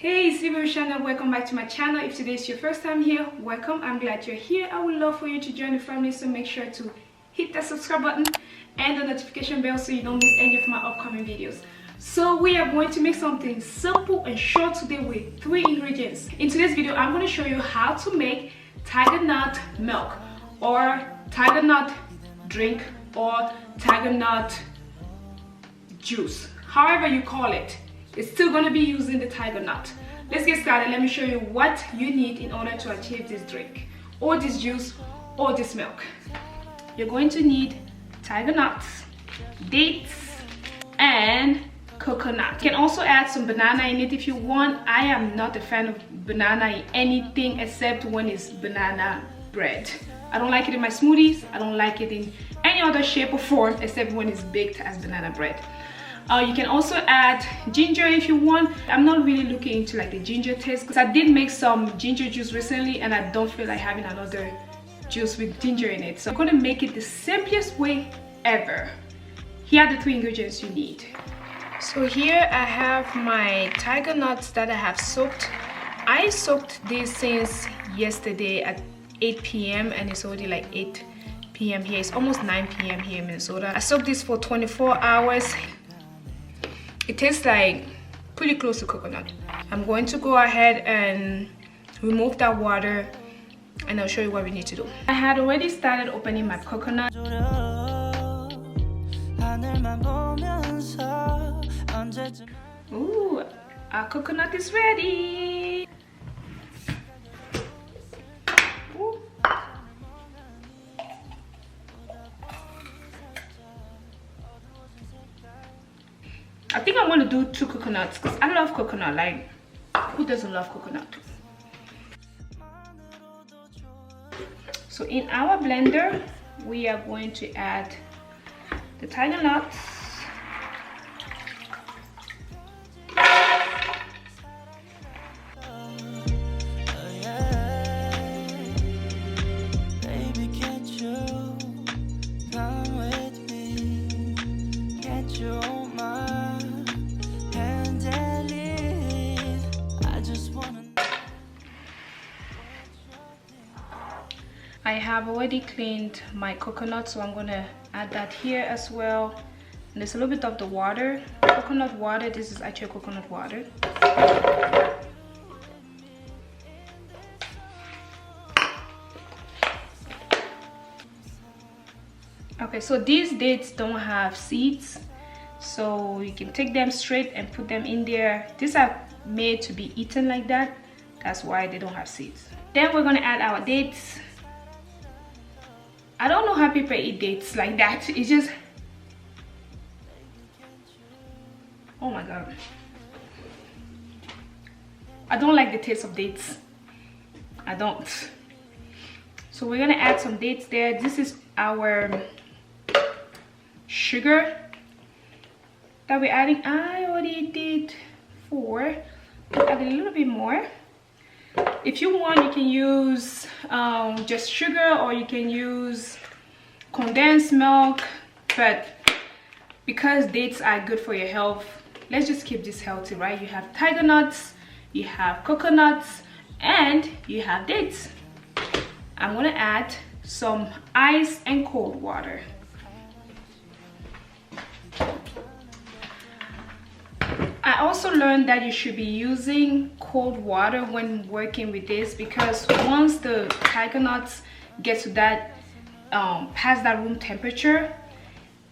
Hey, it's Shana. Welcome back to my channel. If today is your first time here, welcome. I'm glad you're here. I would love for you to join the family, so make sure to hit that subscribe button and the notification bell so you don't miss any of my upcoming videos. So we are going to make something simple and short today with 3 ingredients. In today's video, I'm going to show you how to make tiger nut milk or tiger nut drink or tiger nut juice, however you call it. It's still going to be using the tiger nut. Let's get started. Let me show you what you need in order to achieve this drink or this juice or this milk. You're going to need tiger nuts, dates, and coconut. You can also add some banana in it if you want. I am not a fan of banana in anything except when it's banana bread. I don't like it in my smoothies. I don't like it in any other shape or form except when it's baked as banana bread. You can also add ginger if you want. I'm not really looking into like the ginger taste because I did make some ginger juice recently and I don't feel like having another juice with ginger in it. So I'm going to make it the simplest way ever. Here are the 3 ingredients you need. So here I have my tiger nuts that I have soaked. I soaked these since yesterday at 8 p.m. and it's already like 8 p.m. here. It's almost 9 p.m. here in Minnesota. I soaked this for 24 hours. It tastes like pretty close to coconut. I'm going to go ahead and remove that water and I'll show you what we need to do. I had already started opening my coconut. Ooh, our coconut is ready. Ooh. I think I'm going to do 2 coconuts because I love coconut. Like, who doesn't love coconut? So in our blender, we are going to add the tiger nuts, I have already cleaned my coconut, so I'm gonna add that here as well. And there's a little bit of the water, coconut water. This is actually coconut water. Okay, so these dates don't have seeds, so you can take them straight and put them in there. These are made to be eaten like that. That's why they don't have seeds. Then we're gonna add our dates. I don't know how people eat dates like that. It's just, oh my god, I don't like the taste of dates. I don't. So we're gonna add some dates there. This is our sugar that we're adding. I already did 4. I'll add a little bit more. If you want, you can use just sugar, or you can use condensed milk, but because dates are good for your health, let's just keep this healthy, right? You have tiger nuts, you have coconuts, and you have dates. I'm gonna add some ice and cold water. I also learned that you should be using cold water when working with this, because once the tiger nuts get to that past that room temperature,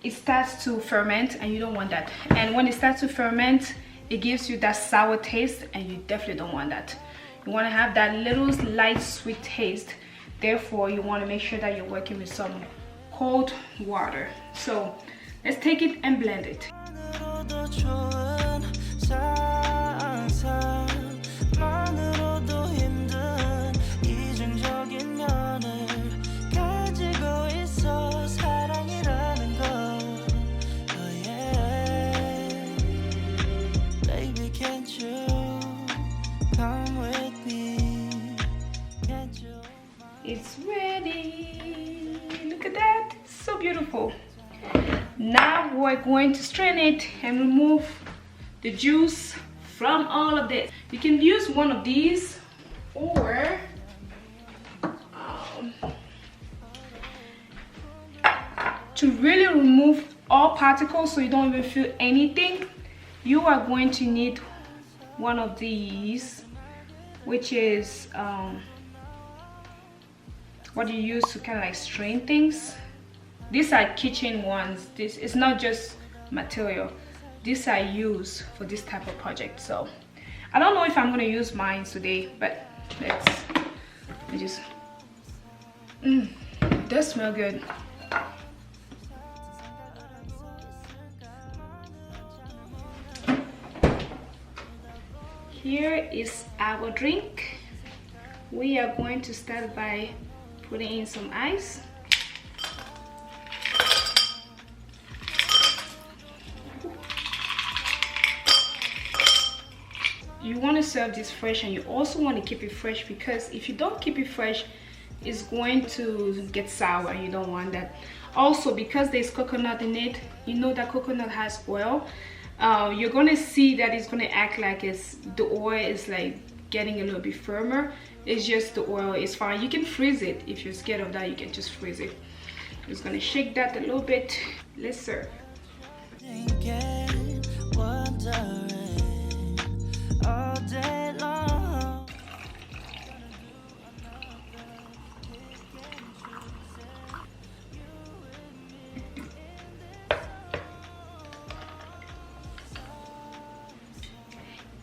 it starts to ferment and you don't want that. And when it starts to ferment, it gives you that sour taste and you definitely don't want that. You want to have that little light sweet taste. Therefore, you want to make sure that you're working with some cold water. So let's take it and blend it. It's ready. Look at that, it's so beautiful. Now we're going to strain it and remove the juice from all of this. You can use one of these, or to really remove all particles so you don't even feel anything, you are going to need one of these, which is what you use to kind of like strain things. These are kitchen ones. This is not just material. These I use for this type of project. So I don't know if I'm gonna use mine today, but let me just it does smell good. Here is our drink. We are going to start by putting in some ice. You want to serve this fresh, and you also want to keep it fresh, because if you don't keep it fresh, it's going to get sour. You don't want that. Also, because there's coconut in it, you know that coconut has oil. You're gonna see that it's gonna act like the oil is like getting a little bit firmer. It's just the oil is fine. You can freeze it. If you're scared of that, you can just freeze it. Just gonna shake that a little bit. Let's serve.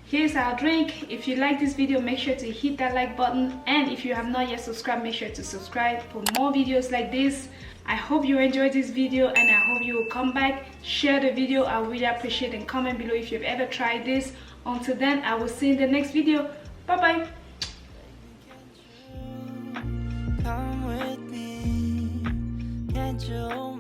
Here's our drink. If you like this video, make sure to hit that like button, and if you have not yet subscribed, make sure to subscribe for more videos like this. I hope you enjoyed this video, and I hope you will come back, share the video. I really appreciate it, and comment below if you've ever tried this. Until then, I will see you in the next video. Bye bye. Come with me, can't you